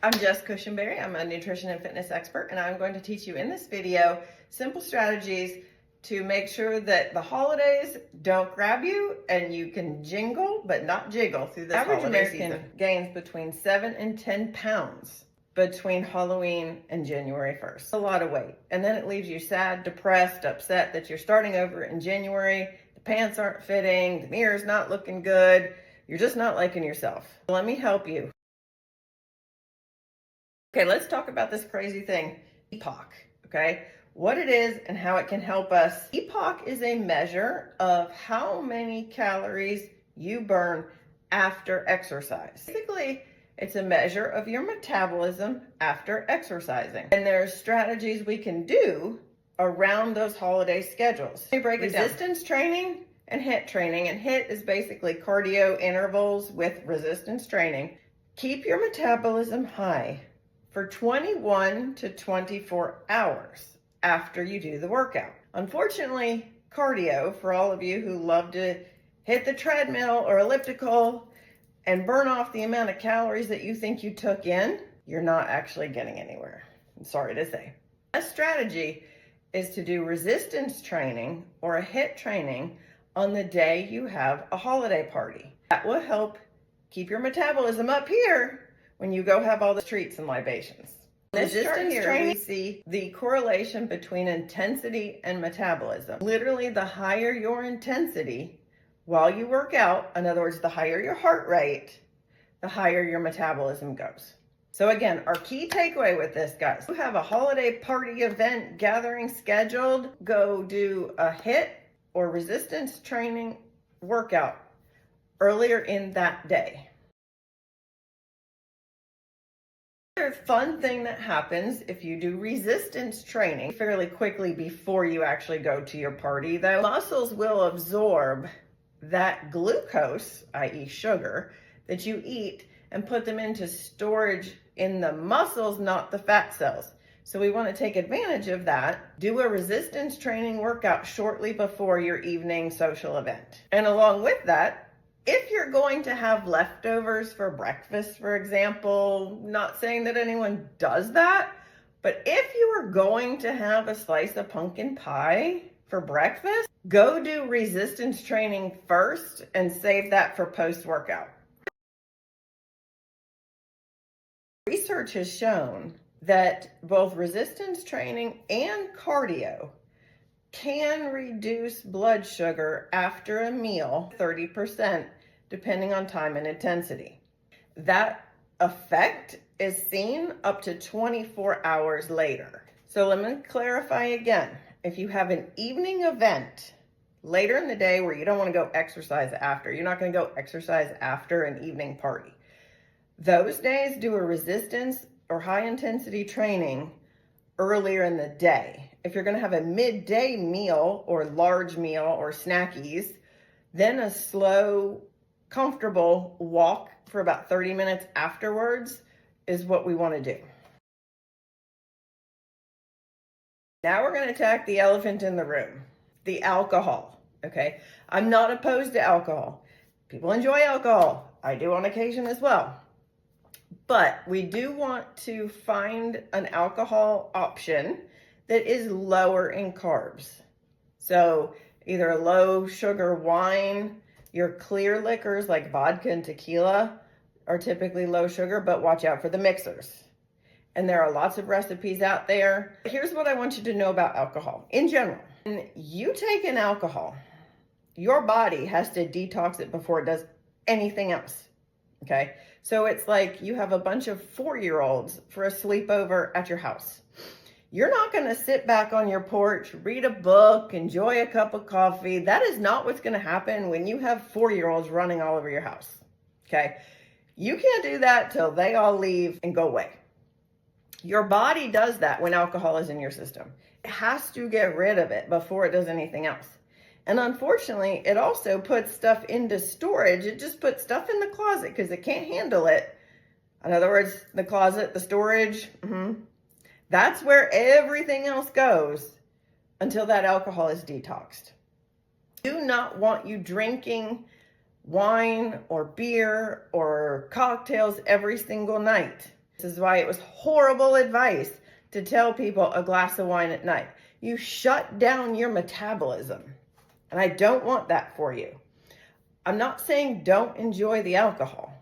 I'm Jess Cushenberry. I'm a nutrition and fitness expert, and I'm going to teach you in this video simple strategies to make sure that the holidays don't grab you and you can jingle but not jiggle through this Average holiday American season. Gains between 7 and 10 pounds between Halloween and January 1st. A lot of weight. And then it leaves you sad, depressed, upset that you're starting over in January. The pants aren't fitting, the mirror's not looking good. You're just not liking yourself. Let me help you. Okay, let's talk about this crazy thing, eBook, okay? What it is and how it can help us. eBook is a measure of how many calories you burn after exercise. Basically, it's a measure of your metabolism after exercising. And there's strategies we can do around those holiday schedules. Let me break it down. Resistance training and HIIT training. And HIIT is basically cardio intervals with resistance training. Keep your metabolism high for 21 to 24 hours after you do the workout. Unfortunately, cardio, for all of you who love to hit the treadmill or elliptical and burn off the amount of calories that you think you took in, you're not actually getting anywhere. I'm sorry to say. A strategy is to do resistance training or a HIIT training on the day you have a holiday party. That will help keep your metabolism up here when you go have all the treats and libations. Resistance training, we see the correlation between intensity and metabolism. Literally, the higher your intensity while you work out, in other words, the higher your heart rate, the higher your metabolism goes. So again, our key takeaway with this, guys, if you have a holiday party event gathering scheduled, go do a HIIT or resistance training workout earlier in that day. Another fun thing that happens if you do resistance training fairly quickly before you actually go to your party, though, muscles will absorb that glucose, i.e. sugar, that you eat and put them into storage in the muscles, not the fat cells. So we want to take advantage of that. Do a resistance training workout shortly before your evening social event. And along with that, if you're going to have leftovers for breakfast, for example, not saying that anyone does that, but if you are going to have a slice of pumpkin pie for breakfast, go do resistance training first and save that for post-workout. Research has shown that both resistance training and cardio can reduce blood sugar after a meal 30%, depending on time and intensity. That effect is seen up to 24 hours later. So let me clarify again. If you have an evening event later in the day where you don't want to go exercise after, you're not going to go exercise after an evening party. Those days, do a resistance or high intensity training earlier in the day. If you're going to have a midday meal or large meal or snackies, then a slow, comfortable walk for about 30 minutes afterwards is what we want to do. Now we're going to attack the elephant in the room, the alcohol, okay? I'm not opposed to alcohol. People enjoy alcohol. I do on occasion as well. But we do want to find an alcohol option that is lower in carbs. So either a low sugar wine, your clear liquors like vodka and tequila are typically low sugar, but watch out for the mixers. And there are lots of recipes out there. Here's what I want you to know about alcohol in general. When you take an alcohol, your body has to detox it before it does anything else. Okay, so it's like you have a bunch of 4-year-olds for a sleepover at your house. You're not going to sit back on your porch, read a book, enjoy a cup of coffee. That is not what's going to happen when you have 4-year-olds running all over your house. Okay, you can't do that till they all leave and go away. Your body does that when alcohol is in your system. It has to get rid of it before it does anything else. And unfortunately, it also puts stuff into storage. It just puts stuff in the closet because it can't handle it. In other words, the closet, the storage, that's where everything else goes until that alcohol is detoxed. Do not want you drinking wine or beer or cocktails every single night. This is why it was horrible advice to tell people a glass of wine at night. You shut down your metabolism, and I don't want that for you. I'm not saying don't enjoy the alcohol.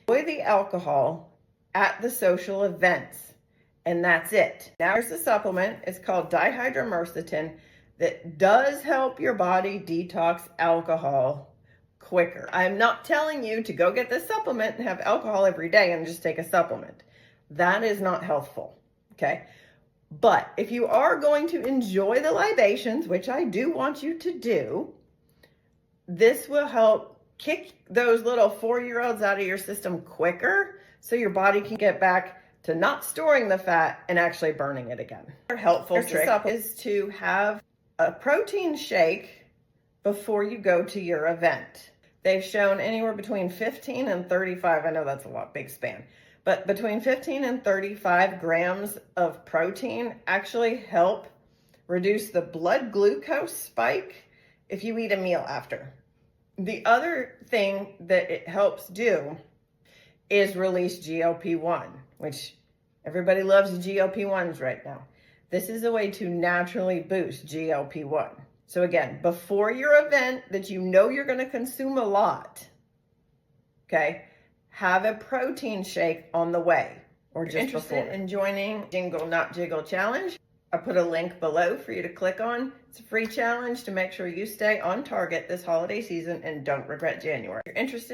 Enjoy the alcohol at the social events, and that's it. Now here's the supplement. It's called dihydromercetin that does help your body detox alcohol quicker. I'm not telling you to go get this supplement and have alcohol every day and just take a supplement. That is not healthful, okay? But if you are going to enjoy the libations, which I do want you to do, this will help kick those little 4-year-olds out of your system quicker so your body can get back to not storing the fat and actually burning it again. A helpful trick is to have a protein shake before you go to your event. They've shown anywhere between 15 and 35, I know that's a lot, big span, but between 15 and 35 grams of protein actually help reduce the blood glucose spike if you eat a meal after. The other thing that it helps do is release GLP-1, which everybody loves GLP-1s right now. This is a way to naturally boost GLP-1. So again, before your event that you know you're going to consume a lot, okay, have a protein shake on the way or just interested in joining Jingle Not Jiggle challenge, I put a link below for you to click on. It's a free challenge to make sure you stay on target this holiday season and don't regret January. If you're interested